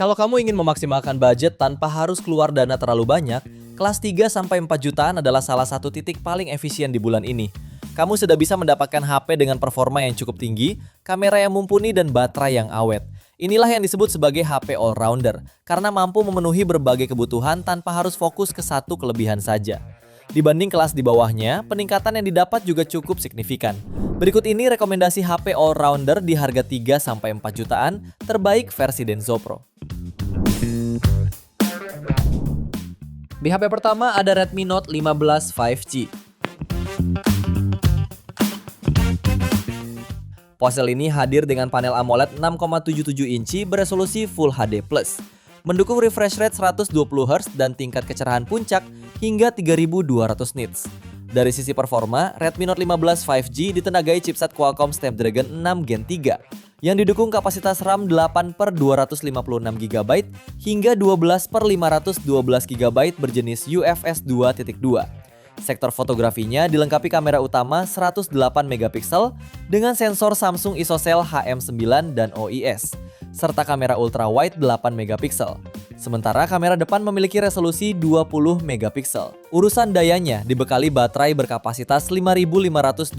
Kalau kamu ingin memaksimalkan budget tanpa harus keluar dana terlalu banyak, kelas 3-4 jutaan adalah salah satu titik paling efisien di bulan ini. Kamu sudah bisa mendapatkan HP dengan performa yang cukup tinggi, kamera yang mumpuni, dan baterai yang awet. Inilah yang disebut sebagai HP all-rounder, karena mampu memenuhi berbagai kebutuhan tanpa harus fokus ke satu kelebihan saja. Dibanding kelas di bawahnya, peningkatan yang didapat juga cukup signifikan. Berikut ini rekomendasi HP all-rounder di harga 3-4 jutaan, terbaik versi Denso Pro. Di HP pertama ada Redmi Note 15 5G. Ponsel ini hadir dengan panel AMOLED 6,77 inci beresolusi Full HD+, mendukung refresh rate 120Hz dan tingkat kecerahan puncak hingga 3200 nits. Dari sisi performa, Redmi Note 15 5G ditenagai chipset Qualcomm Snapdragon 6 Gen 3 yang didukung kapasitas RAM 8/256GB hingga 12/512GB berjenis UFS 2.2. Sektor fotografinya dilengkapi kamera utama 108MP dengan sensor Samsung ISOCELL HM9 dan OIS, serta kamera ultrawide 8MP. Sementara kamera depan memiliki resolusi 20MP. Urusan dayanya dibekali baterai berkapasitas 5520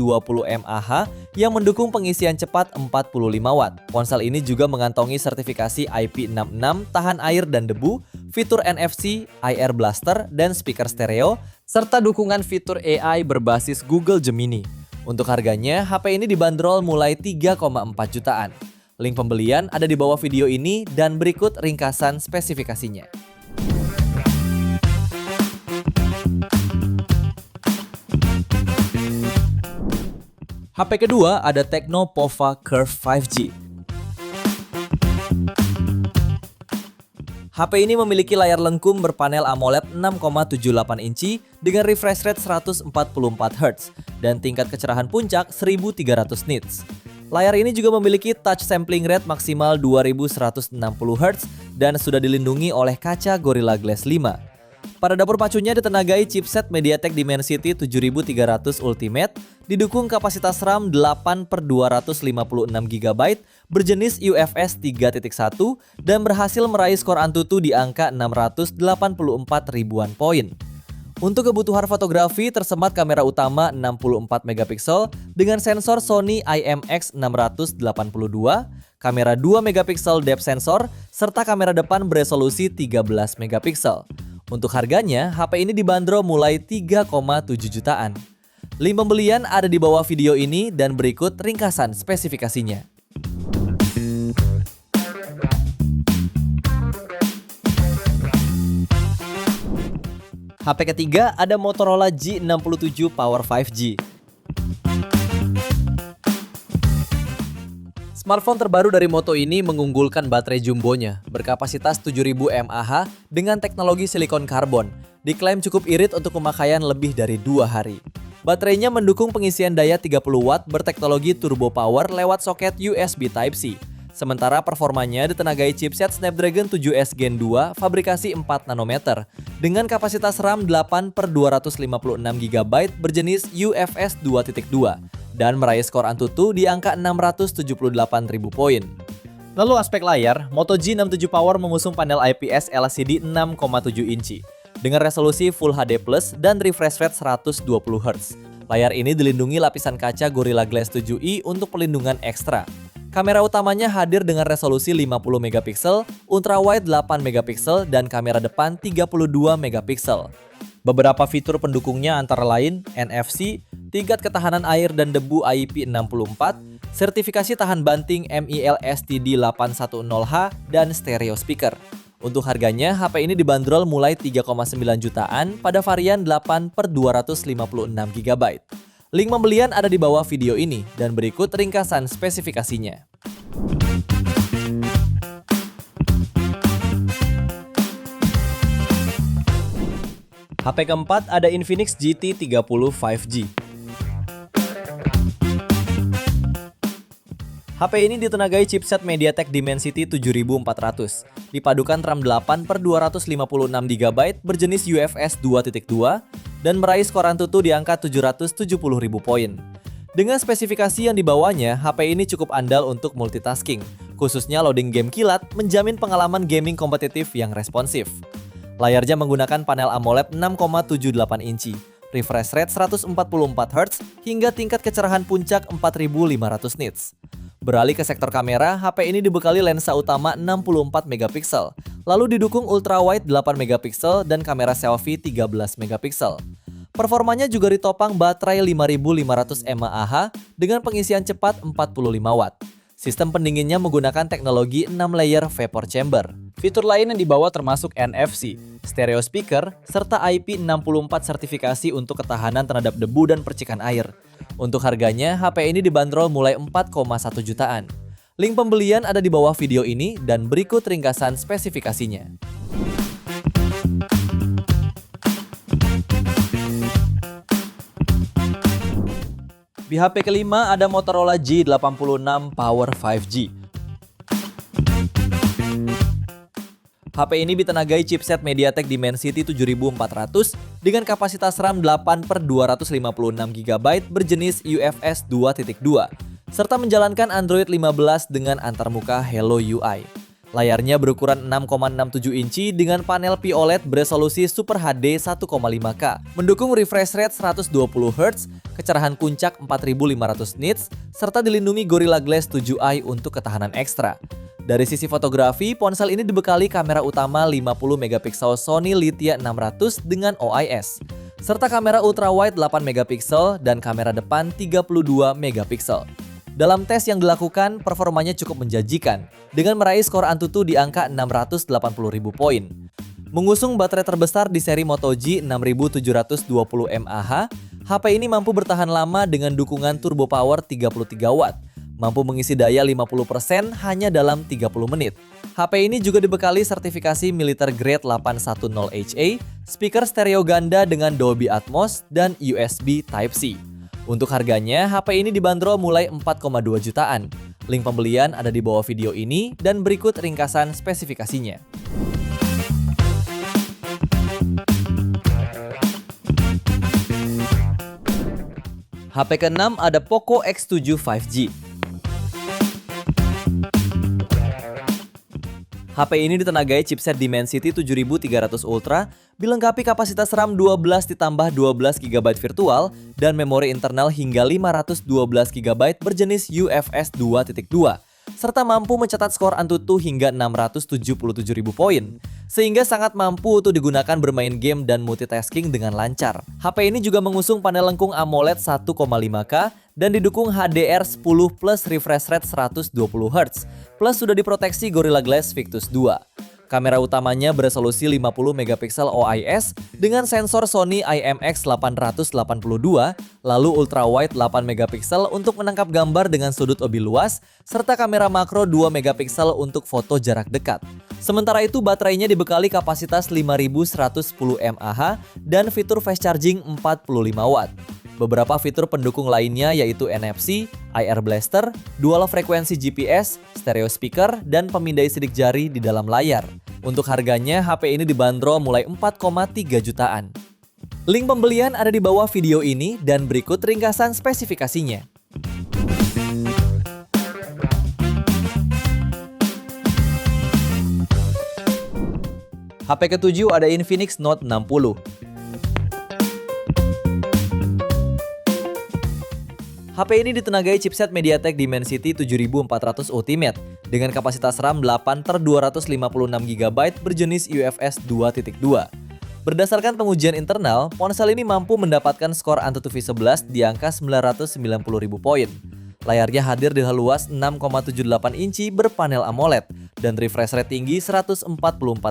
mAh yang mendukung pengisian cepat 45 Watt. Ponsel ini juga mengantongi sertifikasi IP66 tahan air dan debu, fitur NFC, IR Blaster, dan speaker stereo, serta dukungan fitur AI berbasis Google Gemini. Untuk harganya, HP ini dibanderol mulai 3,4 jutaan. Link pembelian ada di bawah video ini dan berikut ringkasan spesifikasinya. HP kedua ada Tecno Pova Curve 5G. HP ini memiliki layar lengkung berpanel AMOLED 6,78 inci dengan refresh rate 144Hz dan tingkat kecerahan puncak 1300 nits. Layar ini juga memiliki touch sampling rate maksimal 2160Hz dan sudah dilindungi oleh kaca Gorilla Glass 5. Pada dapur pacunya ditenagai chipset MediaTek Dimensity 7300 Ultimate, didukung kapasitas RAM 8/256GB berjenis UFS 3.1 dan berhasil meraih skor Antutu di angka 684 ribuan poin. Untuk kebutuhan fotografi tersemat kamera utama 64MP dengan sensor Sony IMX682, kamera 2MP depth sensor, serta kamera depan beresolusi 13MP. Untuk harganya, HP ini dibanderol mulai 3,7 jutaan. Link pembelian ada di bawah video ini dan berikut ringkasan spesifikasinya. HP ketiga ada Motorola G67 Power 5G. Smartphone terbaru dari Moto ini mengunggulkan baterai jumbonya berkapasitas 7000 mAh dengan teknologi silikon karbon. Diklaim cukup irit untuk pemakaian lebih dari 2 hari. Baterainya mendukung pengisian daya 30 Watt berteknologi turbo power lewat soket USB Type-C. Sementara performanya ditenagai chipset Snapdragon 7S Gen 2 fabrikasi 4 nanometer dengan kapasitas RAM 8/256GB berjenis UFS 2.2 dan meraih skor Antutu di angka 678.000 poin. Lalu aspek layar, Moto G67 Power mengusung panel IPS LCD 6,7 inci dengan resolusi Full HD+ dan refresh rate 120Hz. Layar ini dilindungi lapisan kaca Gorilla Glass 7i untuk pelindungan ekstra. Kamera utamanya hadir dengan resolusi 50MP, ultrawide 8MP, dan kamera depan 32MP. Beberapa fitur pendukungnya antara lain NFC, tingkat ketahanan air dan debu IP64, sertifikasi tahan banting MIL STD 810H, dan stereo speaker. Untuk harganya, HP ini dibanderol mulai 3,9 jutaan pada varian 8/256GB. Link pembelian ada di bawah video ini dan berikut ringkasan spesifikasinya. HP keempat ada Infinix GT30 5G. HP ini ditenagai chipset MediaTek Dimensity 7400, dipadukan RAM 8/256GB berjenis UFS 2.2 dan meraih skor Antutu di angka 770.000 poin. Dengan spesifikasi yang dibawanya, HP ini cukup andal untuk multitasking, Khususnya loading game kilat menjamin pengalaman gaming kompetitif yang responsif. Layarnya menggunakan panel AMOLED 6,78 inci, refresh rate 144 Hz hingga tingkat kecerahan puncak 4500 nits. Beralih ke sektor kamera, HP ini dibekali lensa utama 64 megapiksel, lalu didukung ultrawide 8 megapiksel dan kamera selfie 13 megapiksel. Performanya juga ditopang baterai 5500 mAh dengan pengisian cepat 45 watt. Sistem pendinginnya menggunakan teknologi 6 layer vapor chamber. Fitur lain yang dibawa termasuk NFC, stereo speaker, serta IP64 sertifikasi untuk ketahanan terhadap debu dan percikan air. Untuk harganya, HP ini dibanderol mulai 4,1 jutaan. Link pembelian ada di bawah video ini dan berikut ringkasan spesifikasinya. Di HP kelima ada Motorola G86 Power 5G. HP ini ditenagai chipset MediaTek Dimensity 7400 dengan kapasitas RAM 8/256 GB berjenis UFS 2.2 serta menjalankan Android 15 dengan antarmuka Hello UI. Layarnya berukuran 6,67 inci dengan panel POLED beresolusi Super HD 1,5K, mendukung refresh rate 120 Hz, kecerahan puncak 4500 nits, serta dilindungi Gorilla Glass 7i untuk ketahanan ekstra. Dari sisi fotografi, ponsel ini dibekali kamera utama 50 megapiksel Sony Lithia 600 dengan OIS, serta kamera ultrawide 8 megapiksel dan kamera depan 32 megapiksel. Dalam tes yang dilakukan, performanya cukup menjanjikan dengan meraih skor Antutu di angka 680.000 poin. Mengusung baterai terbesar di seri Moto G 6720 mAh, HP ini mampu bertahan lama dengan dukungan turbo power 33 watt, mampu mengisi daya 50% hanya dalam 30 menit. HP ini juga dibekali sertifikasi Military Grade 810HA, speaker stereo ganda dengan Dolby Atmos, dan USB Type-C. Untuk harganya, HP ini dibanderol mulai 4,2 jutaan. Link pembelian ada di bawah video ini dan berikut ringkasan spesifikasinya. HP ke-6 ada Poco X7 5G. HP ini ditenagai chipset Dimensity 7300 Ultra, dilengkapi kapasitas RAM 12 ditambah 12 GB virtual dan memori internal hingga 512 GB berjenis UFS 2.2, serta mampu mencatat skor Antutu hingga 677.000 poin, sehingga sangat mampu untuk digunakan bermain game dan multitasking dengan lancar. HP ini juga mengusung panel lengkung AMOLED 1,5K dan didukung HDR10 plus refresh rate 120 Hz, plus sudah diproteksi Gorilla Glass Victus 2. Kamera utamanya beresolusi 50 megapiksel OIS dengan sensor Sony IMX882, lalu ultrawide 8 megapiksel untuk menangkap gambar dengan sudut lebih luas, serta kamera makro 2 megapiksel untuk foto jarak dekat. Sementara itu baterainya dibekali kapasitas 5110 mAh dan fitur fast charging 45 watt. Beberapa fitur pendukung lainnya yaitu NFC, IR Blaster, dual frekuensi GPS, stereo speaker, dan pemindai sidik jari di dalam layar. Untuk harganya, HP ini dibanderol mulai 4,3 jutaan. Link pembelian ada di bawah video ini dan berikut ringkasan spesifikasinya. HP ke-7 ada Infinix Note 60. HP ini ditenagai chipset MediaTek Dimensity 7400 Ultimate dengan kapasitas RAM 8/256 GB berjenis UFS 2.2. Berdasarkan pengujian internal, ponsel ini mampu mendapatkan skor Antutu V11 di angka 990.000 poin. Layarnya hadir dengan luas 6,78 inci berpanel AMOLED dan refresh rate tinggi 144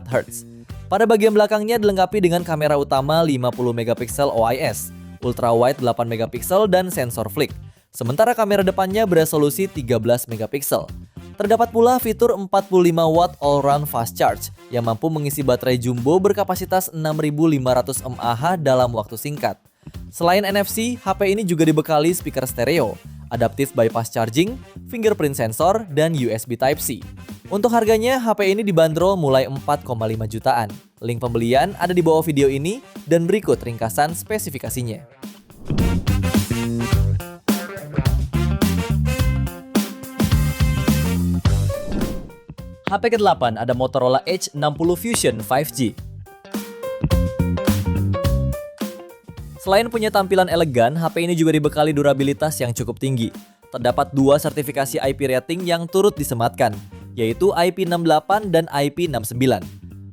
Hz. Pada bagian belakangnya dilengkapi dengan kamera utama 50 megapiksel OIS, ultrawide 8 megapiksel dan sensor flick. Sementara kamera depannya beresolusi 13 megapiksel. Terdapat pula fitur 45 watt all-round fast charge yang mampu mengisi baterai jumbo berkapasitas 6500 mAh dalam waktu singkat. Selain NFC, HP ini juga dibekali speaker stereo, adaptive bypass charging, fingerprint sensor, dan USB Type-C. Untuk harganya, HP ini dibanderol mulai 4,5 jutaan. Link pembelian ada di bawah video ini dan berikut ringkasan spesifikasinya. HP ke-8 ada Motorola Edge 60 Fusion 5G. Selain punya tampilan elegan, HP ini juga dibekali durabilitas yang cukup tinggi. Terdapat 2 sertifikasi IP rating yang turut disematkan, yaitu IP68 dan IP69.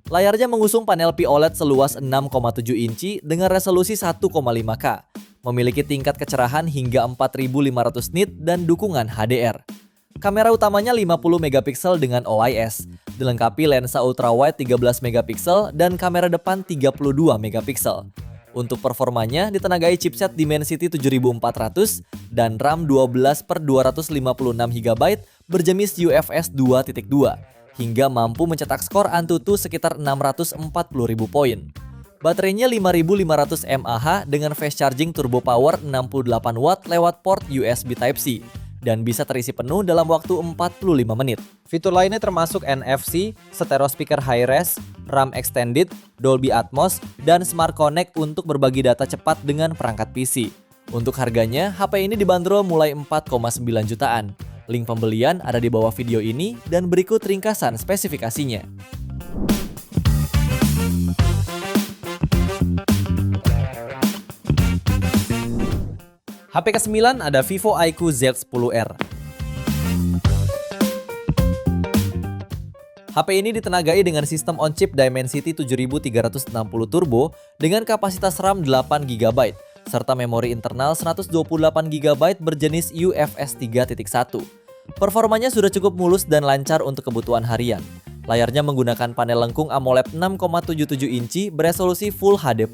Layarnya mengusung panel POLED seluas 6,7 inci dengan resolusi 1,5K, memiliki tingkat kecerahan hingga 4500 nit dan dukungan HDR. Kamera utamanya 50 megapiksel dengan OIS, dilengkapi lensa ultrawide 13 megapiksel dan kamera depan 32 megapiksel. Untuk performanya ditenagai chipset Dimensity 7400 dan RAM 12/256 GB berjenis UFS 2.2 hingga mampu mencetak skor Antutu sekitar 640.000 poin. Baterainya 5500 mAh dengan fast charging turbo power 68 watt lewat port USB Type-C dan bisa terisi penuh dalam waktu 45 menit. Fitur lainnya termasuk NFC, stereo speaker high-res, RAM extended, Dolby Atmos, dan Smart Connect untuk berbagi data cepat dengan perangkat PC. Untuk harganya, HP ini dibanderol mulai 4,9 jutaan. Link pembelian ada di bawah video ini dan berikut ringkasan spesifikasinya. HP ke-9 ada Vivo iQOO Z10R. HP ini ditenagai dengan sistem on-chip Dimensity 7360 Turbo dengan kapasitas RAM 8GB serta memori internal 128GB berjenis UFS 3.1. Performanya sudah cukup mulus dan lancar untuk kebutuhan harian. Layarnya menggunakan panel lengkung AMOLED 6,77 inci beresolusi Full HD+,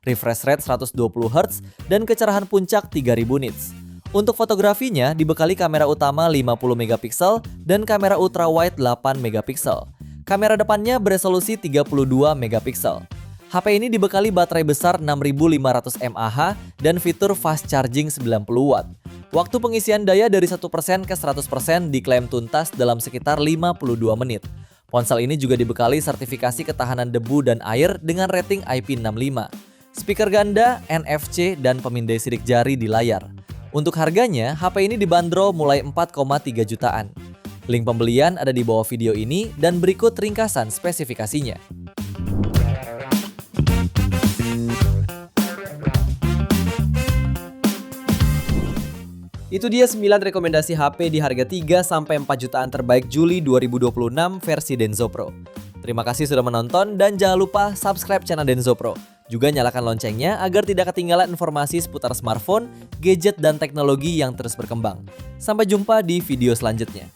refresh rate 120Hz, dan kecerahan puncak 3000 nits. Untuk fotografinya dibekali kamera utama 50 megapiksel dan kamera ultrawide 8 megapiksel. Kamera depannya beresolusi 32 megapiksel. HP ini dibekali baterai besar 6500 mAh dan fitur fast charging 90 watt. Waktu pengisian daya dari 1% ke 100% diklaim tuntas dalam sekitar 52 menit. Ponsel ini juga dibekali sertifikasi ketahanan debu dan air dengan rating IP65. Speaker ganda, NFC, dan pemindai sidik jari di layar. Untuk harganya, HP ini dibanderol mulai 4,3 jutaan. Link pembelian ada di bawah video ini dan berikut ringkasan spesifikasinya. Itu dia 9 rekomendasi HP di harga 3-4 jutaan terbaik Juli 2026 versi Denso Pro. Terima kasih sudah menonton dan jangan lupa subscribe channel Denso Pro. Juga nyalakan loncengnya agar tidak ketinggalan informasi seputar smartphone, gadget, dan teknologi yang terus berkembang. Sampai jumpa di video selanjutnya.